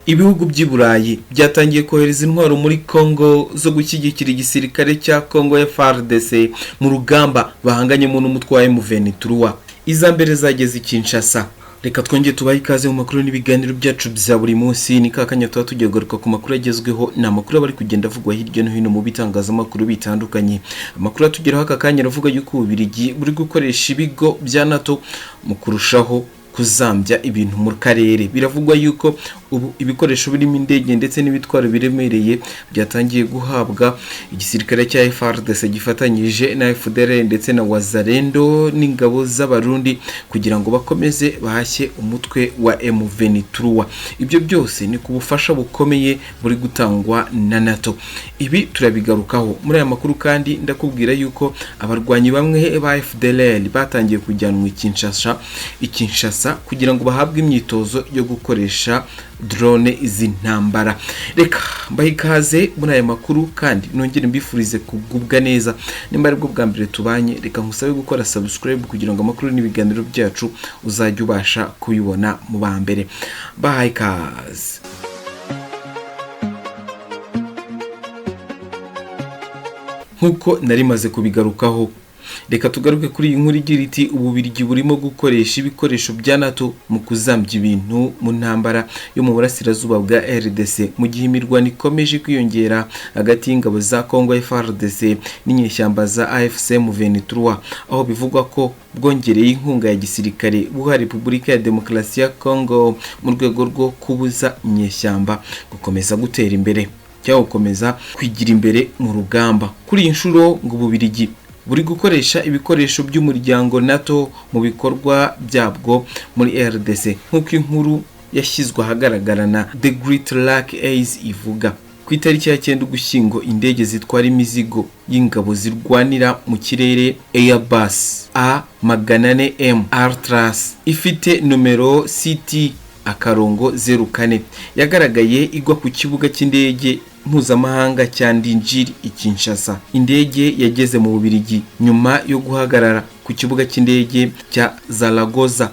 Ibihugu by'i Burayi byatangiye kohereza intwaro muri Congo zo gushyigikira igisirikare cya Congo FARDC mu rugamba bahanganyemo n'umutwe wa M23. Iza mbere zageze i Kinshasa. Reka twongeye tubahe ikaze mu makuru n'ibiganiro byacu bya buri munsi. Ni kakanya tuba tugiye garuka ku makuru agezweho, ni amakuru bari kugenda avugwa hirya no hino mu bitangazamakuru bitandukanye. Amakuru atugeraho aka kanya aravuga yuko Ububiligi buri gukoresha ibigo bya NATO mu kurushaho kuzambya ibintu mu karere. Biravugwa yuko ubu ibikoresho birimo indege ndetse n'ibitwaro biremereye byatangiye guhabwa igisirikare cya FARDC gifatanyije na FDLR ndetse na Wazalendo n'ingabo z'abarundi kugira ngo bakomeze bahashye umutwe wa M23. Ibyo byose ni ku bufasha bukomeye buri gutangwa na NATO. Ibi turabigarukaho muri aya makuru, kandi ndakubwira yuko abarwanyi bamwe ba FDLR batangiye kujyanwa i Kinshasa kugira ngo bahabwe imyitozo yo gukoresha drone izi ntambara. Reka mbahe ikaze muri aya makuru, kandi nongere mbifurize kugubwa neza. Nimba ari bwo bwa mbere tubanye, reka nkusabe gukora subscribe kugira ngo amakuru n'ibiganiro byacu uzajya ubasha kubibona mu ba mbere. Bahaye ikaze. Nkuko nari maze kubigarukaho, reka tugaruke kuri iyi nkuru igira iti Ububiligi burimo gukoresha ibikoresho bya NATO mu kuzambya ibintu mu ntambara yo mu burasirazuba bwa RDC, mu gihe imirwano ikomeje kwiyongera hagati y'ingabo za Congo FARDC n'inyeshyamba za AFC M23, aho bivugwa ko bwongereye inkunga ya gisirikare buha Repubulika ya Demokarasi ya Congo mu rwego rwo kubuza inyeshyamba gukomeza gutera imbere cyangwa gukomeza kwigira imbere mu rugamba. Kuri iyi nshuro ngo Ububiligi buri gukoresha ibikoresho by'umuryango NATO mu bikorwa byabwo muri RDC, nk'uko inkuru yashyizwe ahagaragara na The Great Lake Ace ivuga. Ku itariki ya 9 Ugushyingo, indege zitwara imizigo y'ingabo zirwanira mu kirere Airbus A400M Artras ifite numero CT-04 yagaragaye igwa ku kibuga cy'indege mpuzamahanga cya Ndinjiri i Kinshasa. Indege yageze mu Bubiligi nyuma yo guhagarara ku kibuga cy'indege cya Zaragoza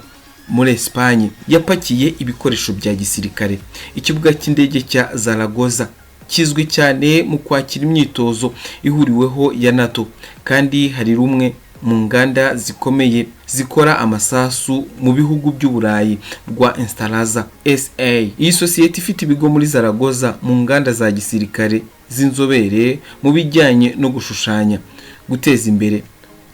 muri Espagne. Yapakiye ibikoresho bya gisirikare. Ikibuga cy'indege cya Zaragoza kizwi cyane mu kwakira imyitozo ihuriweho ya NATO, kandi hari rumwe mu nganda zikomeye zikora amasasu mu bihugu by'Uburayi rwa Instalaza SA. Iyi sosiyete ifite ibigo muri Zaragoza mu nganda za gisirikare z'inzobere mu bijyanye no gushushanya, guteza imbere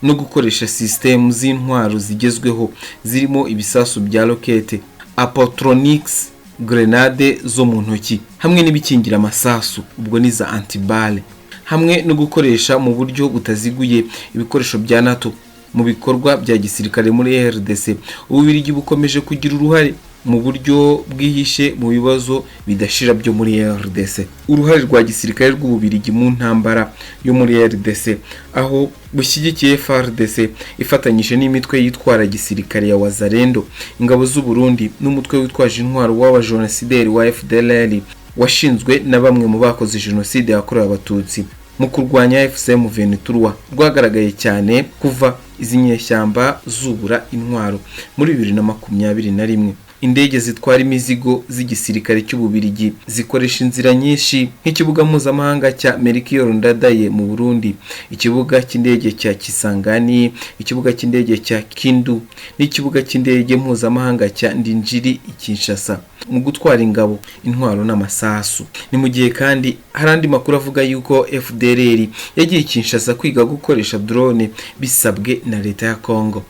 no gukoresha system z'intwaro zigezweho zirimo ibisasu bya rokete, apotronics, grenade zo mu ntoki, hamwe n'ibikingira amasasu ubwo ni za antibale, hamwe no gukoresha mu buryo butaziguye ibikoresho bya NATO mu bikorwa bya gisirikare muri RDC. Ububiligi bukomeje kugira uruhare mu buryo bwihishe mu bibazo bidashira byo muri RDC. Uruhare rwa gisirikare rw'Ububiligi mu ntambara yo muri RDC, aho bushyigikiye FARDC ifatanyije n'imitwe yitwara gisirikare ya Wazalendo, ingabo z'u Burundi n'umutwe witwaje intwaro w'abajenosideri wa FDLR washinzwe na bamwe mu bakoze jenoside yakorewe Abatutsi mu kurwanya AFC M23, rwagaragaye cyane kuva izi nyeshyamba zubura intwaro muri 2021. Indege zitwara imizigo z'igisirikare cy'Ububiligi zikoresha inzira nyinshi, nk'ikibuga mpuzamahanga cya Melchior Ndadaye mu Burundi, ikibuga cy'indege cya Kisangani, ikibuga cy'indege cya Kindu n'ikibuga cy'indege mpuzamahanga cya Ndinjiri i Kinshasa mu gutwara ingabo, intwaro n'amasasu. Ni mu gihe kandi hari andi makuru avuga yuko FDLR yagiye Kinshasa kwiga gukoresha drone bisabwe na leta ya Congo.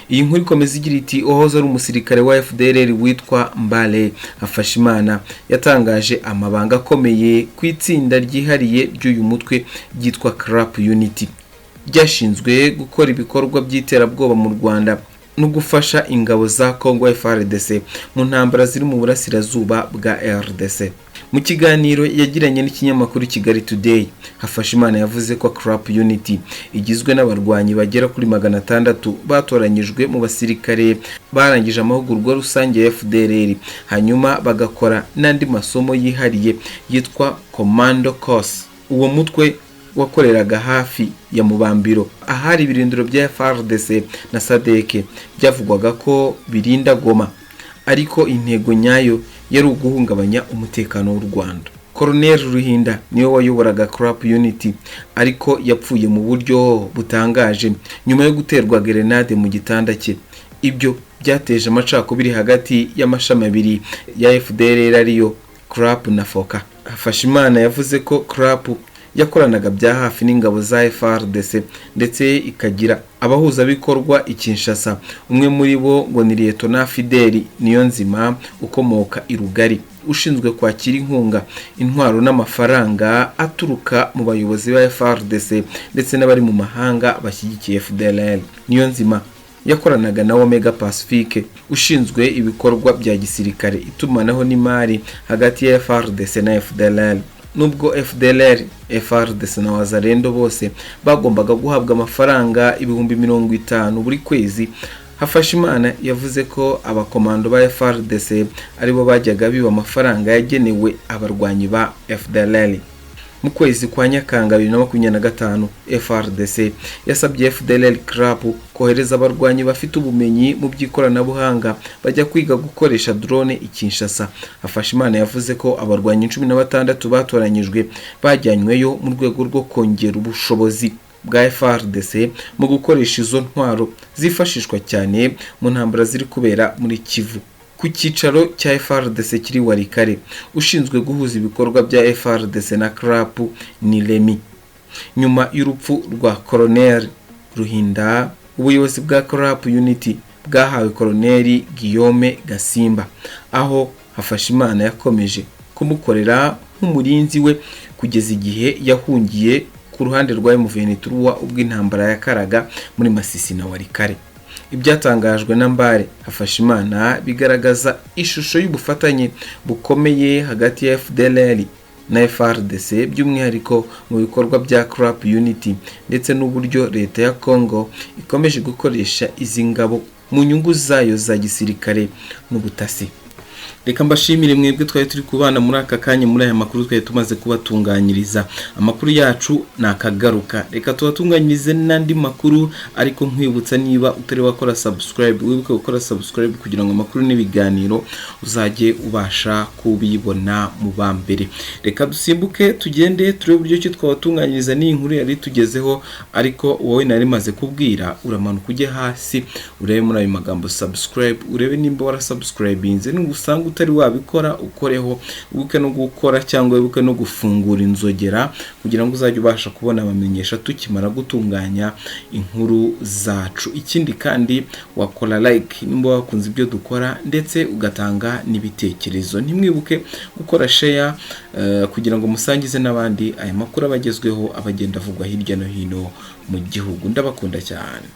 Iyi nkuru ikomeza igira iti uwahoze ari umusirikare wa FDLR witwa Mbale Afashimana yatangaje amabanga akomeye ku itsinda ryihariye ry'uyu mutwe ryitwa CRAP Unity, ryashinzwe gukora ibikorwa by'iterabwoba mu Rwanda no gufasha ingabo za Congo FARDC mu ntambara ziri mu burasirazuba bwa RDC. Mu kiganiro yagiranye n'ikinyamakuru Kigali Today, Hafashimana yavuze ko CRAP Unity igizwe n'abarwanyi bagera kuri 600 batoranyijwe mu basirikare barangije amahugurwa rusange ya FDLR, hanyuma bagakora n'andi masomo yihariye yitwa Commando Course. Uwo mutwe wakoreraga hafi ya Mubambiro, ahari ibirindiro bya FARDC na SADC byavugwaga ko birinda Goma, ariko intego nyayo yari uguhungabanya umutekano w'u Rwanda. Colonel Ruhinda niwe wayoboraga Crap Unity ariko yapfuye mu buryo butangaje nyuma yo guterwa grenade mu gitanda cye. Ibyo byateje amacakubiri hagati y'amashami abiri ya FDLR ariyo Crap na Foka. Hafashimana yavuze ko Crap yakoranaga bya hafi n'ingabo za FARDC ndetse ikagira abahuzabikorwa i Kinshasa. Umwe muri bo ngo ni Lieutenant Fidel Niyonzima ukomoka i Rugari, ushinzwe kwakira inkunga, intwaro n'amafaranga aturuka mu bayobozi ba FARDC ndetse n'abari mu mahanga bashyigikiye FDLR. Niyonzima yakoranaga na Omega Pacific ushinzwe ibikorwa bya gisirikare, itumanaho n'imari hagati ya FARDC na FDLR. Nubwo FDLR, FARDC na Wazalendo bose bagombaga guhabwa amafaranga ibihumbi 50 buri kwezi, Hafashimana yavuze ko abakomando ba FARDC aribo bajyaga biba amafaranga yagenewe abarwanyi ba FDLR. Mu kwezi kwa Nyakanga 2025 FARDC yasabye FDLR Crap kohereza abarwanyi bafite ubumenyi mu by'ikoranabuhanga bajya kwiga gukoresha drone i Kinshasa. Hafashimana yavuze ko abarwanyi 16 batoranyijwe bajyanyweyo mu rwego rwo kongera ubushobozi bwa FARDC mu gukoresha izo ntwaro zifashishwa cyane mu ntambara ziri kubera muri Kivu. Ku cyicaro cya FARDC kiri Warikare, ushinzwe guhuza ibikorwa bya FARDC na Crap ni Remy. Nyuma y'urupfu rwa Colonel Ruhinda, ubuyobozi bwa Crap Unity bwahawe Colonel Guillaume Gasimba, aho Hafashimana yakomeje kumukorera nk'umurinzi we kugeza igihe yahungiye ku ruhande rwa M23 ubwo intambara yakaraga muri Masisi na Warikare. Ibyatangajwe na Mbare Hafashimana bigaragaza ishusho y'ubufatanye bukomeye hagati ya FDLR na FARDC by'umwihariko mu bikorwa bya Crap Unity ndetse n'uburyo leta ya Congo ikomeje gukoresha izi ngabo mu nyungu zayo za gisirikare n'ubutasi. Reka mbashimire mwebwe twari turi kubana muri aka kanya muri aya makuru twari tumaze kubatunganyiriza. Amakuru yacu nakagaruka. Reka tubatunganyirize n'andi makuru, ariko nkwibutsa niba utari wakora subscribe wibuke gukora subscribe kugira ngo amakuru n'ibiganiro uzajye ubasha kubibona mu bambere. Reka dusimbuke tugende turebe uburyo ki twabatunganyiriza ni inkuru yari tugezeho, ariko wowe nari maze kubwira uramanuka ujye hasi urebe muri ayo magambo subscribe, urebe nimba wara subscribinze n'ugusanga utari wabikora ukoreho, ubuke no gukora cyangwa ubuke no gufungura inzogera kugira ngo uzajye ubasha kubona abamenyesha tukimara gutunganya inkuru zacu. Ikindi kandi wakora like nimba wakunze ibyo dukora ndetse ugatanga n'ibitekerezo. Ntimwibuke gukora share kugira ngo musangize n'abandi aya makuru abagezweho abagenda avugwa hirya no hino mu gihugu. Ndabakunda cyane.